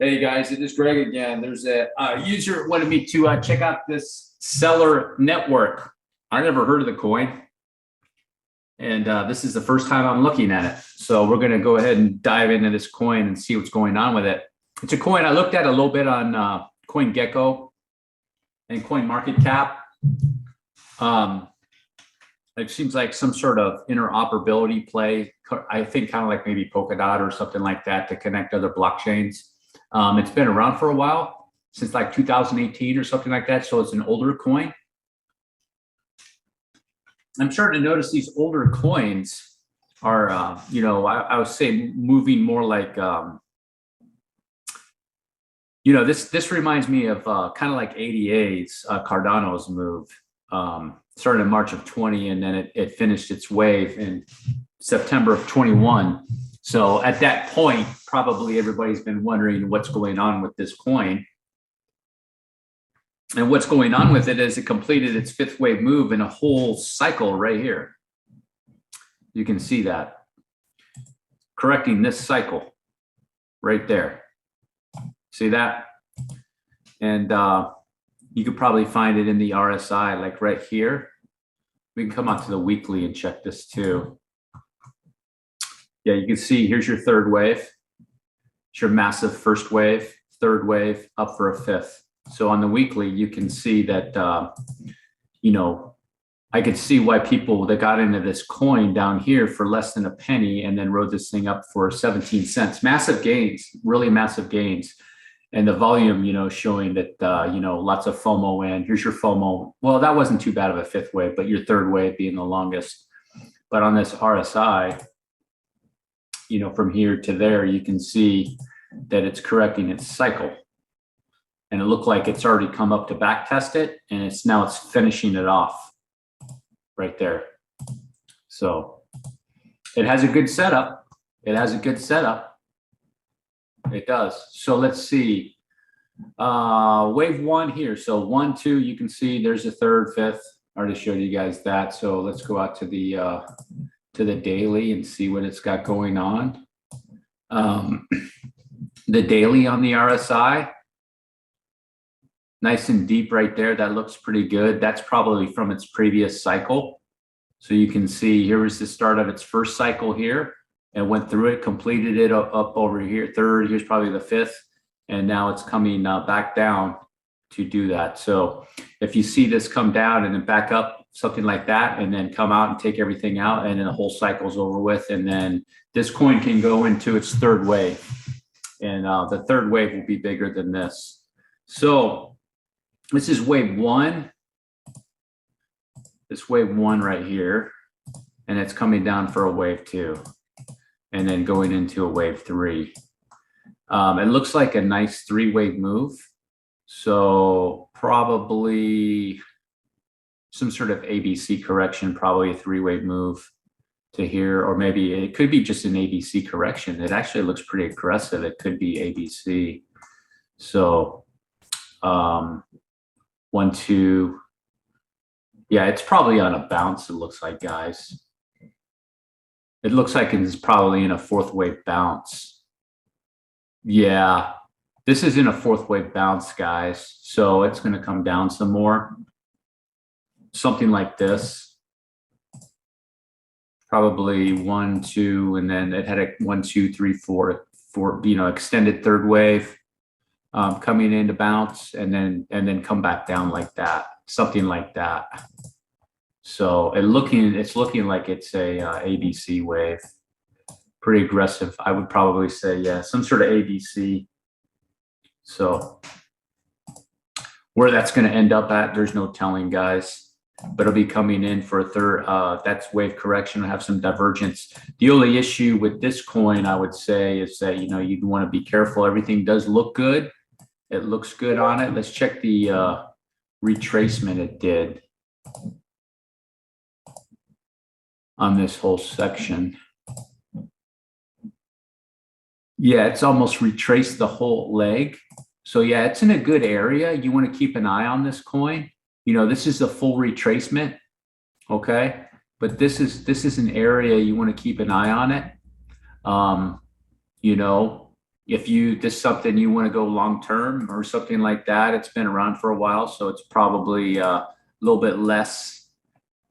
Hey guys, it is Greg again. There's a user wanted me to check out this Celer Network. I never heard of the coin, and this is the first time I'm looking at it. So we're going to go ahead and dive into this coin and see what's going on with it. It's a coin I looked at a little bit on CoinGecko and CoinMarketCap. It seems like some sort of interoperability play. I think kind of like maybe Polkadot or something like that to connect other blockchains. It's been around for a while, since like 2018 or something like that. So it's an older coin. I'm starting to notice these older coins are, I would say moving more like, this reminds me of kind of like ADA's Cardano's move. Started in March of 20, and then it finished its wave in September of 21. So at that point, probably everybody's been wondering what's going on with this coin. And what's going on with it is it completed its fifth wave move in a whole cycle right here. You can see that. Correcting this cycle right there. See that? And you could probably find it in the RSI, like right here. We can come out to the weekly and check this too. Yeah, you can see here's your third wave. It's your massive first wave, third wave, up for a fifth. So on the weekly, you can see that, I could see why people that got into this coin down here for less than a penny and then rode this thing up for 17 cents. Massive gains, really massive gains. And the volume, showing that, lots of FOMO in. Here's your FOMO. Well, that wasn't too bad of a fifth wave, but your third wave being the longest. But on this RSI, from here to there, you can see that it's correcting its cycle. And it looked like it's already come up to back test it, and it's finishing it off right there. So it has a good setup. It has a good setup. It does. So let's see. Wave one here. So 1, 2, you can see there's a third, fifth. I already showed you guys that. So let's go out to the daily and see what it's got going on. The daily on the RSI, nice and deep right there. That looks pretty good. That's probably from its previous cycle. So you can see here was the start of its first cycle here. And went through it, completed it up over here, third, here's probably the fifth, and now it's coming back down to do that. So if you see this come down and then back up, something like that, and then come out and take everything out, and then the whole cycle's over with, and then this coin can go into its third wave. And the third wave will be bigger than this. So this is wave one. This wave one right here, and it's coming down for a wave two. And then going into a wave three. It looks like a nice three-wave move. So probably some sort of ABC correction, probably a three-wave move to here, or maybe it could be just an ABC correction. It actually looks pretty aggressive. It could be ABC. So 1, 2. Yeah, it's probably on a bounce, it looks like, guys. It looks like it's probably in a fourth wave bounce. Yeah, this is in a fourth wave bounce, guys. So it's going to come down some more. Something like this. Probably 1, 2, and then it had a 1, 2, 3, 4, extended third wave coming in to bounce, and then come back down like that. Something like that. So it's looking like it's a ABC wave, pretty aggressive. I would probably say, yeah, some sort of ABC. So where that's going to end up at, there's no telling, guys. But it'll be coming in for a third. That's wave correction. Have some divergence. The only issue with this coin, I would say, is that you'd want to be careful. Everything does look good. It looks good on it. Let's check the retracement it did on this whole section. Yeah, it's almost retraced the whole leg. So yeah, it's in a good area. You want to keep an eye on this coin. This is the full retracement, okay? But this is an area you want to keep an eye on it. this is something you want to go long term or something like that, it's been around for a while, so it's probably a little bit less,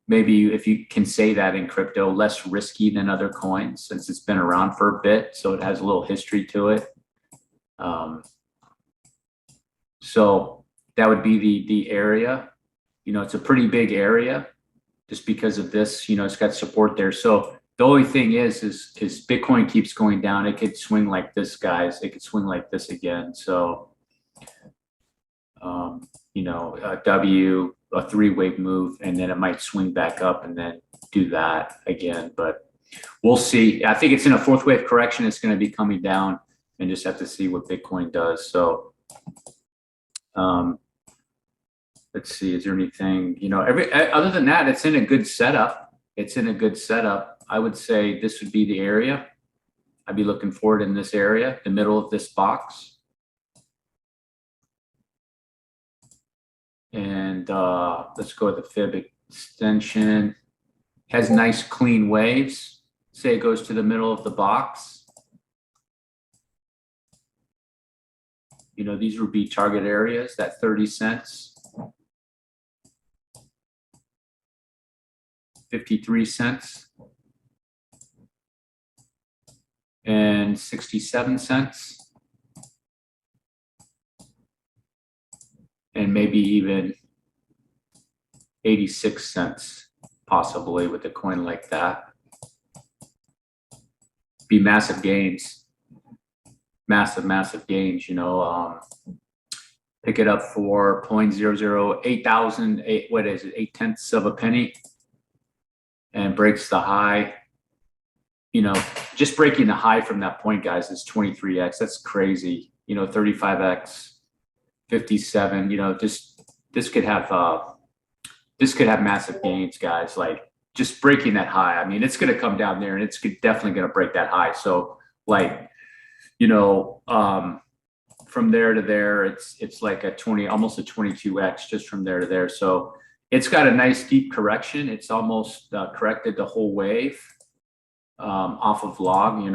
maybe if you can say that in crypto, less risky than other coins since it's been around for a bit, so it has a little history to it. So that would be the area. It's a pretty big area just because of this. It's got support there. So the only thing is Bitcoin keeps going down. It could swing like this, guys. It could swing like this again. So, a three-wave move, and then it might swing back up and then do that again. But we'll see. I think it's in a fourth wave correction. It's going to be coming down, and just have to see what Bitcoin does. So, let's see. Is there anything? Other than that, it's in a good setup. I would say this would be the area. I'd be looking for it in this area, the middle of this box. And let's go with the fib extension. Has nice clean waves. Say it goes to the middle of the box. These would be target areas, that 30 cents, 53 cents, and 67 cents, and maybe even 86 cents, possibly, with a coin like that. Be massive gains, massive gains. Pick it up for 0.008 what is it, 0.8 of a penny, and breaks the high. Just breaking the high from that point, guys, is 23x. That's crazy. 35x, 57. This could have massive gains, guys. Like, just breaking that high. I mean, it's going to come down there, and it's definitely going to break that high. So, like, from there to there, it's like almost a 22x just from there to there. So it's got a nice deep correction. It's almost corrected the whole wave off of log. And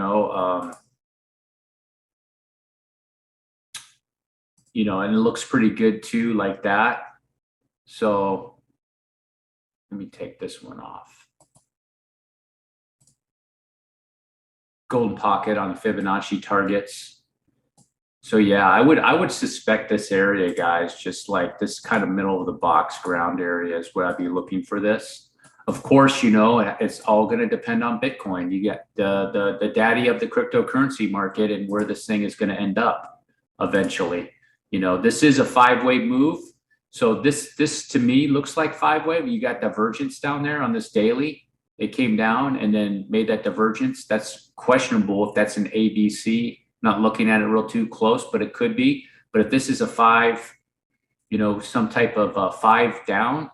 it looks pretty good too, like that. So let me take this one off. Golden pocket on the Fibonacci targets. So yeah, I would suspect this area, guys, just like this kind of middle of the box ground area is where I'd be looking for this. Of course, it's all going to depend on Bitcoin. You get the daddy of the cryptocurrency market and where this thing is going to end up eventually. This is a 5-wave move. So this to me looks like 5-wave. You got divergence down there on this daily. It came down and then made that divergence. That's questionable if that's an ABC. Not looking at it real too close, but it could be. But if this is a 5, some type of 5 down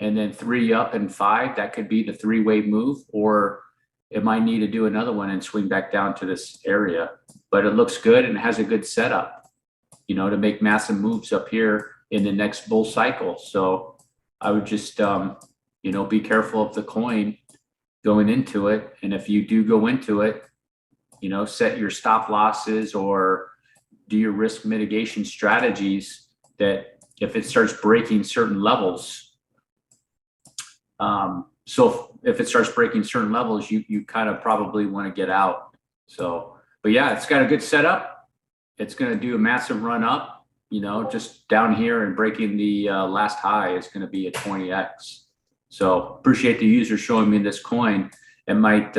and then 3 up and 5, that could be the 3-wave move, or it might need to do another one and swing back down to this area. But it looks good and it has a good setup, to make massive moves up here in the next bull cycle. So I would just, be careful of the coin going into it. And if you do go into it, set your stop losses or do your risk mitigation strategies that if it starts breaking certain levels, if it starts breaking certain levels, you kind of probably want to get out. So, but yeah, it's got a good setup. It's going to do a massive run up, just down here, and breaking the last high is going to be a 20x. So appreciate the user showing me this coin. It might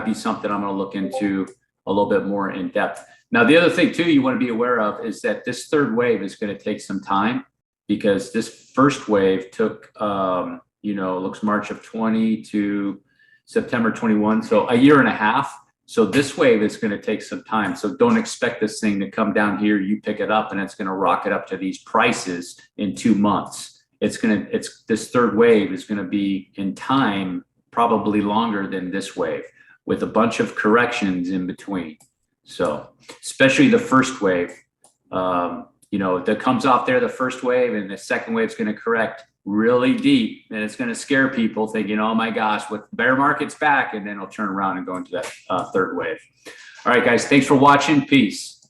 be something I'm going to look into a little bit more in depth. Now, the other thing too you want to be aware of is that this third wave is going to take some time, because this first wave took, looks March of 20 to September 21. So a year and a half. So this wave is going to take some time. So don't expect this thing to come down here, you pick it up, and it's going to rocket up to these prices in 2 months. This third wave is going to be in time probably longer than this wave, with a bunch of corrections in between. So especially the first wave, that comes off there, the first wave, and the second wave is going to correct really deep, and it's going to scare people thinking, oh my gosh, what bear market's back, and then it'll turn around and go into that third wave. All right, guys. Thanks for watching. Peace.